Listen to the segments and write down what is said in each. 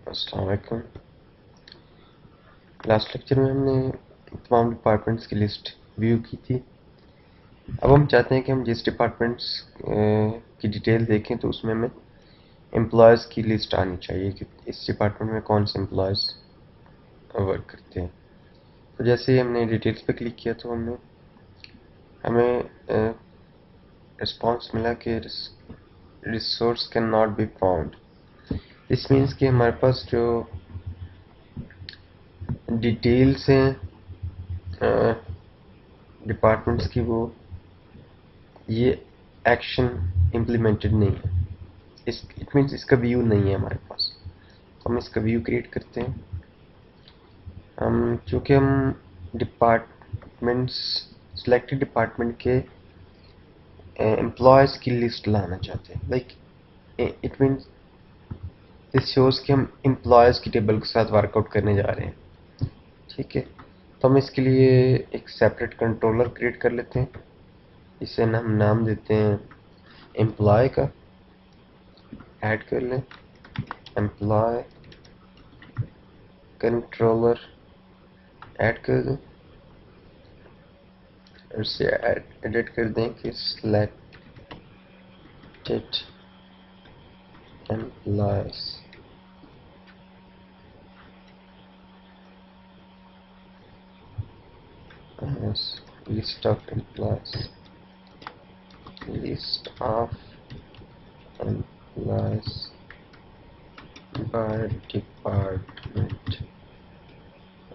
अस्सलाम वालेकुम। Last lecture में हमने तमाम डिपार्टमेंट्स की लिस्ट व्यू की थी। अब हम चाहते हैं कि हम जिस डिपार्टमेंट्स की डिटेल देखें तो उसमें हमें एम्प्लॉयज़ की लिस्ट आनी चाहिए कि इस डिपार्टमेंट में कौन से एम्प्लॉयज़ वर्क करते हैं। तो जैसे ही हमने डिटेल्स पे क्लिक किया तो हमें रिस्पॉन्स मिला कि resource can not be found. This means कि हमारे पास जो डिटेल्स हैं डिपार्टमेंट्स की, वो ये एक्शन इम्प्लीमेंटेड नहीं है। इट मीन्स इसका व्यू नहीं है हमारे पास। तो हम इसका व्यू क्रिएट करते हैं। चूँकि हम डिपार्टमेंट्स सिलेक्टेड डिपार्टमेंट के एम्प्लॉयज़ की लिस्ट लाना चाहते हैं, like it means this shows कि हम एम्प्लॉयज़ की टेबल के साथ वर्कआउट करने जा रहे हैं। ठीक है, तो हम इसके लिए एक सेपरेट कंट्रोलर क्रिएट कर लेते हैं। इसे हम नाम देते हैं एम्प्लॉय का। ऐड कर लें एम्प्लॉय कंट्रोलर, ऐड कर दें और इसे एडिट कर दें कि selected employees list of employees, list of employees by department.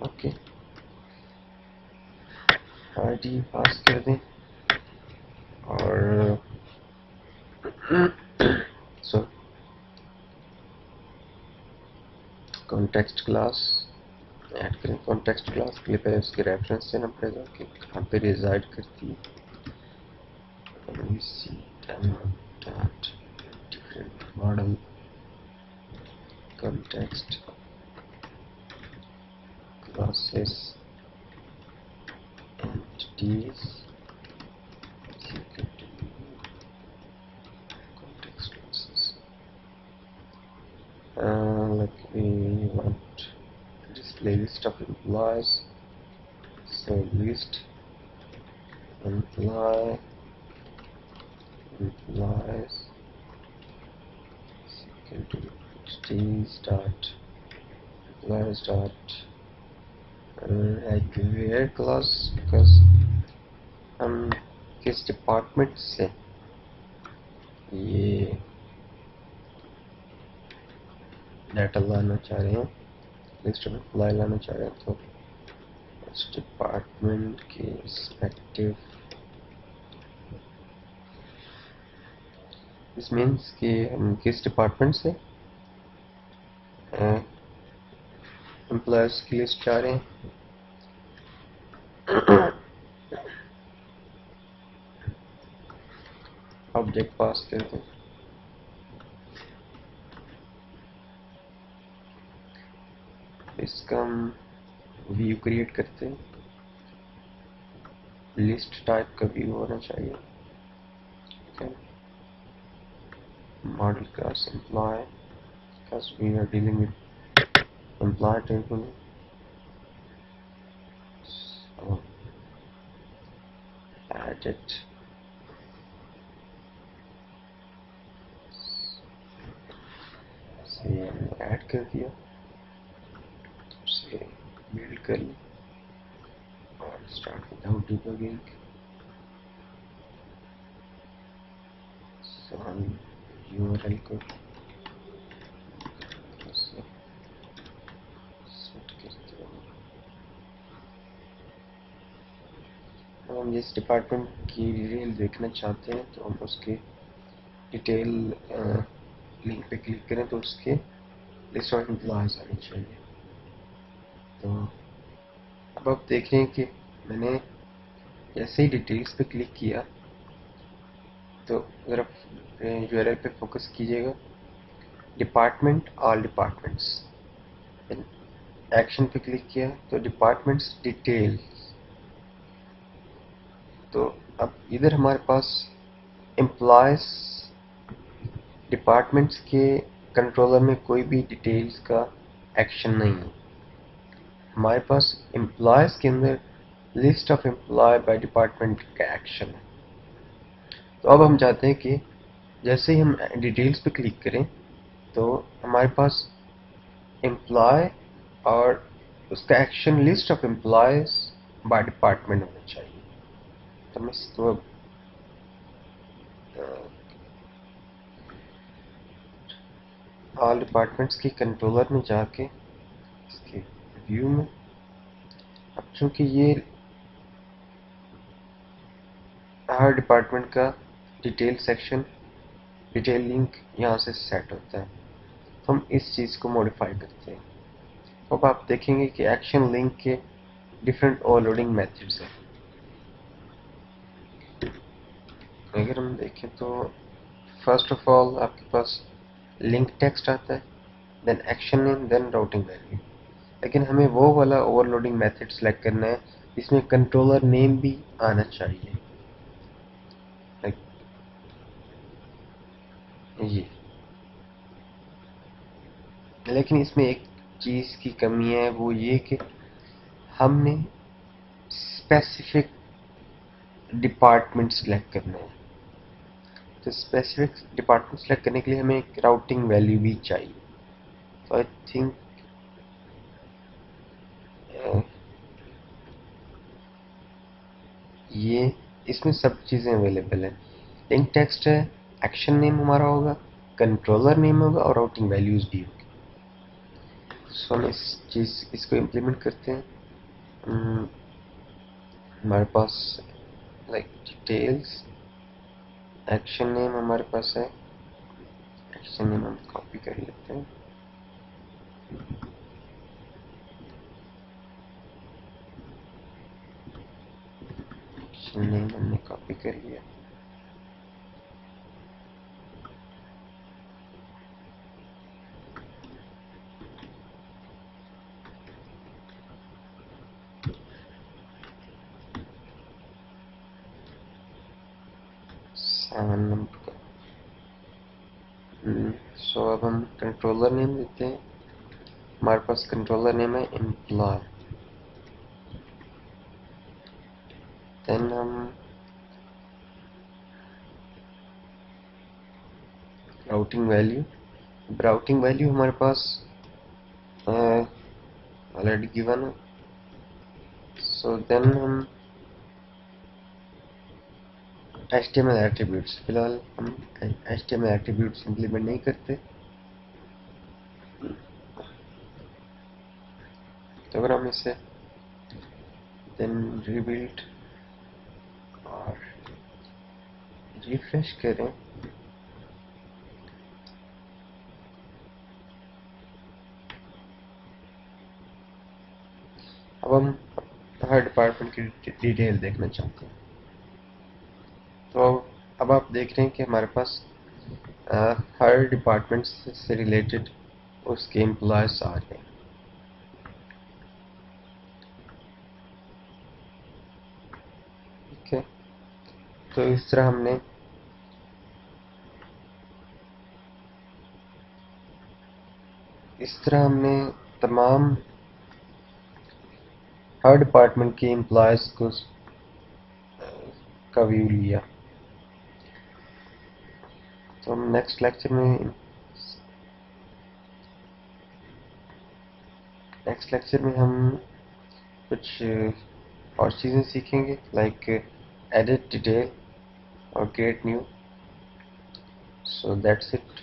Okay, ID पास कर दें और सो कॉन्टेक्स्ट क्लास ऐड करें। कॉन्टेक्स्ट क्लास के लिए पहले उसके रेफरेंस देना पड़ेगा कि कहाँ पे रिजाइड करती है। different model context classes entities context classes. Like we want to display list of employees, so list employees entities dot employees dot like where class, because हम किस डिपार्टमेंट से ये डाटा लाना चाह रहे हैं, लिस्ट ऑफ एम्प्लॉय लाना चाह रहे हैं, तो उस डिपार्टमेंट के रिस्पेक्टिव, दिस मीन्स कि हम किस डिपार्टमेंट से एम्प्लॉयज की लिस्ट चाह रहे हैं। ऑब्जेक्ट पास कर दें। इसका हम व्यू क्रिएट करते हैं। लिस्ट टाइप का व्यू होना चाहिए। Model class employ, because we are dealing with employee table, so add it, से ऐड कर दिया, उसे बिल्ड कर ली और स्टार्ट विदाउट डिबगिंग। सो हम यूआरएल को सेट करते हैं। हम जिस डिपार्टमेंट की डिटेल देखना चाहते हैं तो हम उसके डिटेल लिंक पे क्लिक करें तो उसके लिस्ट ऑफ एम्प्लॉयज आनी चाहिए। तो अब आप देख रहे हैं कि मैंने जैसे ही डिटेल्स पे क्लिक किया तो अगर आप यूआरएल पे फोकस कीजिएगा, डिपार्टमेंट ऑल डिपार्टमेंट्स, एक्शन पे क्लिक किया तो डिपार्टमेंट्स डिटेल्स। तो अब इधर हमारे पास एम्प्लॉयज डिपार्टमेंट्स के कंट्रोलर में कोई भी डिटेल्स का एक्शन नहीं है। हमारे पास एम्प्लॉयज के अंदर list of employee by department का एक्शन है। तो अब हम चाहते हैं कि जैसे ही हम डिटेल्स पे क्लिक करें तो हमारे पास एम्प्लॉय और उसका action list of employees by department होना चाहिए। तो मैं इसको ऑल डिपार्टमेंट्स की कंट्रोलर में जाके इसके व्यू में, अब चूंकि ये हर डिपार्टमेंट का डिटेल सेक्शन डिटेल लिंक यहाँ से सेट होता है, तो हम इस चीज़ को मॉडिफाई करते हैं। अब आप देखेंगे कि एक्शन लिंक के डिफरेंट ओवरलोडिंग मेथड्स हैं। अगर हम देखें तो फर्स्ट ऑफ ऑल आपके पास लिंक टेक्स्ट आता है, then action name, then routing value. लेकिन हमें वो वाला ओवरलोडिंग मेथड सेलेक्ट करना है जिसमें कंट्रोलर नेम भी आना चाहिए, लाइक ये। लेकिन इसमें एक चीज़ की कमी है, वो ये कि हमने स्पेसिफिक डिपार्टमेंट सेलेक्ट करना है। तो स्पेसिफिक डिपार्टमेंट सेलेक्ट करने के लिए हमें एक राउटिंग वैल्यू भी चाहिए। तो आई थिंक ये इसमें सब चीज़ें अवेलेबल हैं। लिंक टेक्स्ट है, एक्शन नेम हमारा होगा, कंट्रोलर नेम होगा और राउटिंग वैल्यूज भी होगी। सो हम इसको इम्प्लीमेंट करते हैं। हमारे पास लाइक डिटेल्स, एक्शन नेम हमारे पास है, एक्शन नेम हम कॉपी कर लेते हैं। एक्शन नेम हमने कॉपी कर लिया। सेवन नंबर का। सो अब हम कंट्रोलर नेम देते हैं। हमारे पास कंट्रोलर नेम है एम्प्लॉय। देन हम राउटिंग वैल्यू, राउटिंग वैल्यू हमारे पास ऑलरेडी गिवन है। सो देन हम HTML एट्रीब्यूट्स, फिलहाल हम HTML एट्रीब्यूट्स इम्प्लीमेंट नहीं करते। तो अगर हम इसे देन रिबिल्ड और रिफ्रेश करें, अब हम हर डिपार्टमेंट की डिटेल देखना चाहते हैं। तो अब आप देख रहे हैं कि हमारे पास हर डिपार्टमेंट से रिलेटेड उसके एम्प्लॉयज आ रहे हैं। ठीक है, तो इस तरह हमने तमाम हर डिपार्टमेंट के एम्प्लॉयज को का व्यू लिया। तो हम नेक्स्ट लेक्चर में हम कुछ और चीज़ें सीखेंगे, लाइक एडिट डिटेल और create new. So that's it.